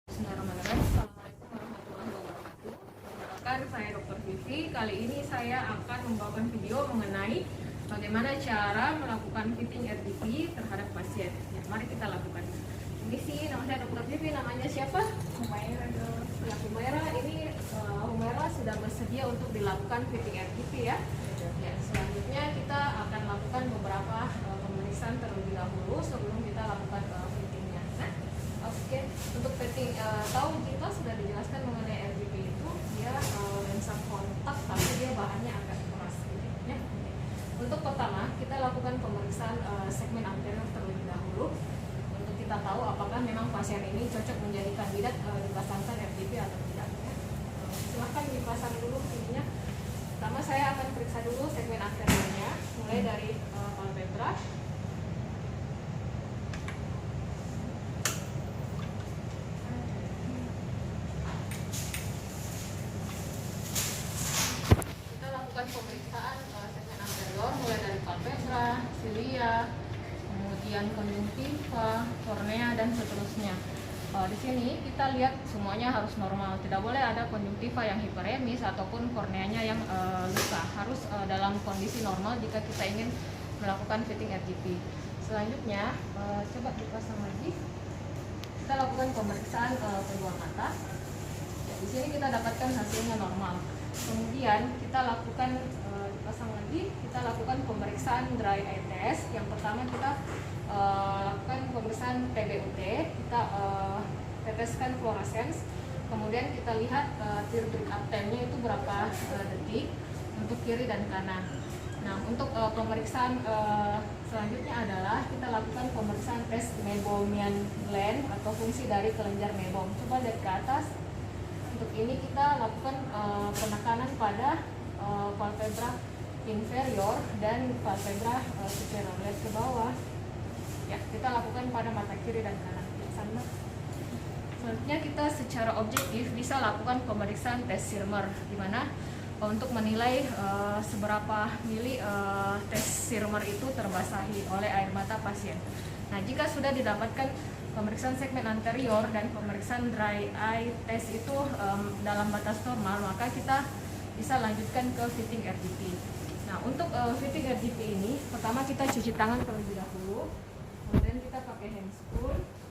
Bismillahirrahmanirrahim. Assalamualaikum warahmatullahi wabarakatuh. Perkenalkan, saya Dr. Vivi. Kali ini saya akan membawakan video mengenai bagaimana cara melakukan fitting RGP terhadap pasien. Ya, mari kita lakukan. Di sini nama saya Dr. Vivi. Namanya siapa? Humaira. Ya, Humaira ini Humaira sudah bersedia untuk dilakukan fitting RGP ya. Ya, selanjutnya kita akan lakukan beberapa pemeriksaan terlebih dahulu sebelum kita lakukan fittingnya. Nah, oke, untuk fitting tahu kita sudah dijelaskan mengenai RGP itu dia lensa kontak tapi dia bahannya agak keras gitu ya. Untuk pertama kita lakukan pemeriksaan segmen anterior terlebih dahulu untuk kita tahu apakah memang pasien ini cocok menjadi kandidat dipasangkan RGP atau tidak ya. Silahkan dipasang dulu ininya. Pertama saya akan periksa dulu segmen anteriornya mulai dari palpebra. Pemeriksaan segmen anterior mulai dari palpebra, silia, kemudian konjungtiva, kornea dan seterusnya. Di sini kita lihat semuanya harus normal, tidak boleh ada konjungtiva yang hiperemis ataupun korneanya yang luka. Harus dalam kondisi normal jika kita ingin melakukan fitting RGP. Selanjutnya coba dipasang lagi. Kita lakukan pemeriksaan kedua mata. Ya, di sini kita dapatkan hasilnya normal. Kemudian kita lakukan pasang lagi, kita lakukan pemeriksaan dry eye test. Yang pertama kita lakukan pemeriksaan PBUT, kita teteskan fluorescence. Kemudian kita lihat teardrop uptime-nya itu berapa detik untuk kiri dan kanan. Nah, untuk pemeriksaan selanjutnya adalah kita lakukan pemeriksaan tes meibomian gland atau fungsi dari kelenjar meibom. Coba lihat ke atas. Untuk ini kita lakukan penekanan pada palpebra inferior dan palpebra superior. Lihat ke bawah. Ya, kita lakukan pada mata kiri dan kanan. Sama. Selanjutnya kita secara objektif bisa lakukan pemeriksaan tes Schirmer, di mana untuk menilai seberapa mili tes Schirmer itu terbasahi oleh air mata pasien. Nah, jika sudah didapatkan pemeriksaan segmen anterior dan pemeriksaan dry eye test itu dalam batas normal, maka kita bisa lanjutkan ke fitting RGP. Nah, untuk fitting RGP ini, pertama kita cuci tangan terlebih dahulu, kemudian kita pakai handscoon.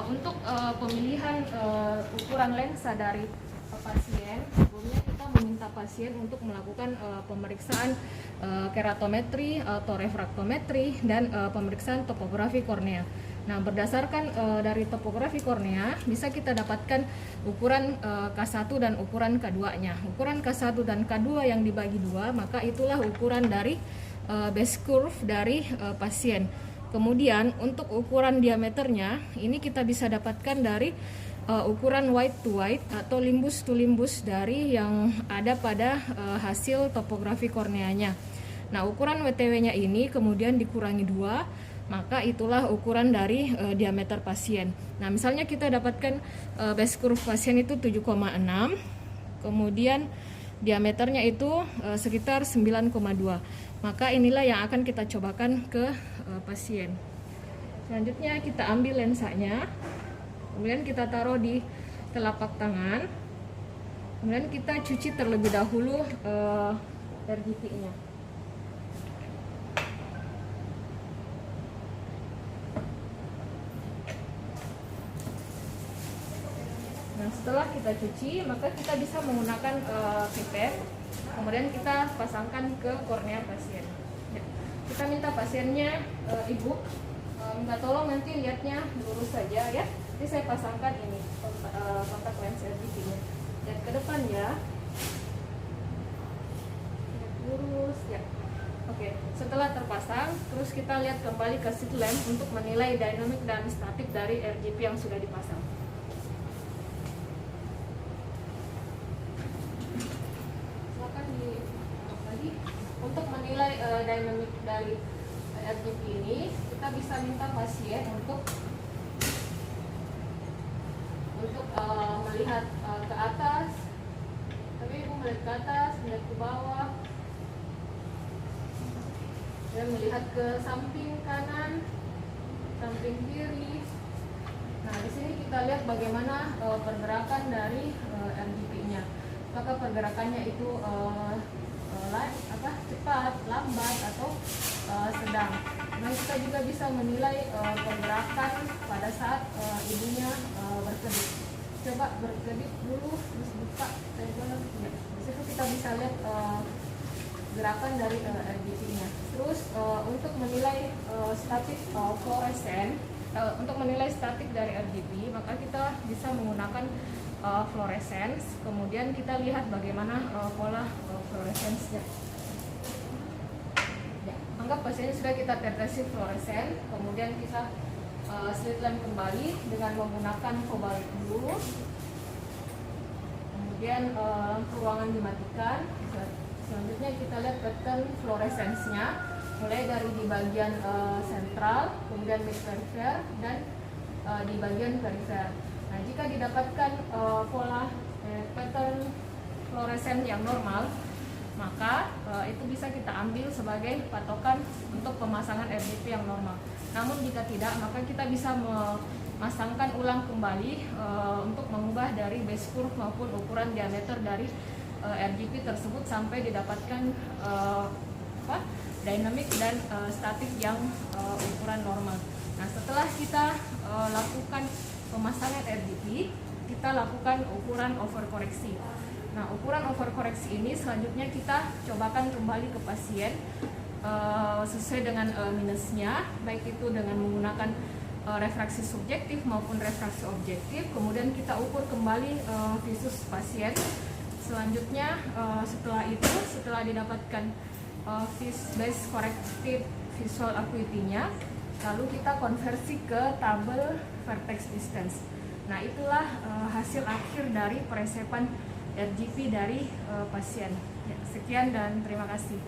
Untuk pemilihan ukuran lensa dari pasien, sebelumnya kita meminta pasien untuk melakukan pemeriksaan keratometri atau refraktometri dan pemeriksaan topografi kornea. Nah, berdasarkan dari topografi kornea bisa kita dapatkan ukuran K1 dan ukuran K2-nya. Ukuran K1 dan K2 yang dibagi dua, maka itulah ukuran dari base curve dari pasien. Kemudian untuk ukuran diameternya ini kita bisa dapatkan dari ukuran white to white atau limbus to limbus dari yang ada pada hasil topografi korneanya. Nah, ukuran WTW-nya ini kemudian dikurangi 2, maka itulah ukuran dari diameter pasien. Nah, misalnya kita dapatkan base curve pasien itu 7,6, kemudian diameternya itu sekitar 9,2. Maka inilah yang akan kita cobakan ke pasien. Selanjutnya kita ambil lensanya, kemudian kita taruh di telapak tangan, kemudian kita cuci terlebih dahulu RGP-nya. Nah, setelah kita cuci, maka kita bisa menggunakan pipet, kemudian kita pasangkan ke kornea pasien. Ya. Kita minta pasiennya, ibu, minta tolong nanti lihatnya lurus saja ya. Jadi saya pasangkan ini kontak lens RGP-nya. Dan ke depan ya, lurus ya. Oke, setelah terpasang, terus kita lihat kembali ke slit lamp untuk menilai dinamik dan statik dari RGP yang sudah dipasang. Untuk menilai dinamik dari RGP ini, kita bisa minta pasien untuk ke atas, tapi ibu melihat ke atas, melihat ke bawah, dan melihat ke samping kanan, samping kiri. Nah, di sini kita lihat bagaimana pergerakan dari RGP-nya. Apakah pergerakannya itu cepat, lambat, atau sedang. Nah, kita juga bisa menilai pergerakan pada saat ibunya berkedip. Coba berkedip dulu, terus buka. Ya. Di situ kita bisa lihat gerakan dari RGP-nya. Terus untuk menilai statik fluoresen, untuk menilai statik dari RGP, maka kita bisa menggunakan fluorescence. Kemudian kita lihat bagaimana pola fluorescence-nya. Ya, anggap pasiennya sudah kita tetesin fluoresen, kemudian kita slit lamp kembali dengan menggunakan cobalt blue. Kemudian ruangan dimatikan. Selanjutnya kita lihat pattern fluorescence-nya, mulai dari di bagian sentral, kemudian mid perifer, dan di bagian perifer. Nah, jika didapatkan pola pattern fluorescence yang normal, maka itu bisa kita ambil sebagai patokan untuk pemasangan RGP yang normal. Namun jika tidak, maka kita bisa memasangkan ulang kembali untuk mengubah dari base curve maupun ukuran diameter dari RGP tersebut sampai didapatkan dynamic dan statik yang ukuran normal. Nah, setelah kita lakukan pemasangan RGP, kita lakukan ukuran overkoreksi. Nah, ukuran overkoreksi ini selanjutnya kita cobakan kembali ke pasien sesuai dengan minusnya, baik itu dengan menggunakan refraksi subjektif maupun refraksi objektif. Kemudian kita ukur kembali visus pasien. Selanjutnya setelah didapatkan base corrected visual acuity-nya, lalu kita konversi ke tabel vertex distance. Nah, itulah hasil akhir dari peresepan RGP dari pasien. Ya, sekian dan terima kasih.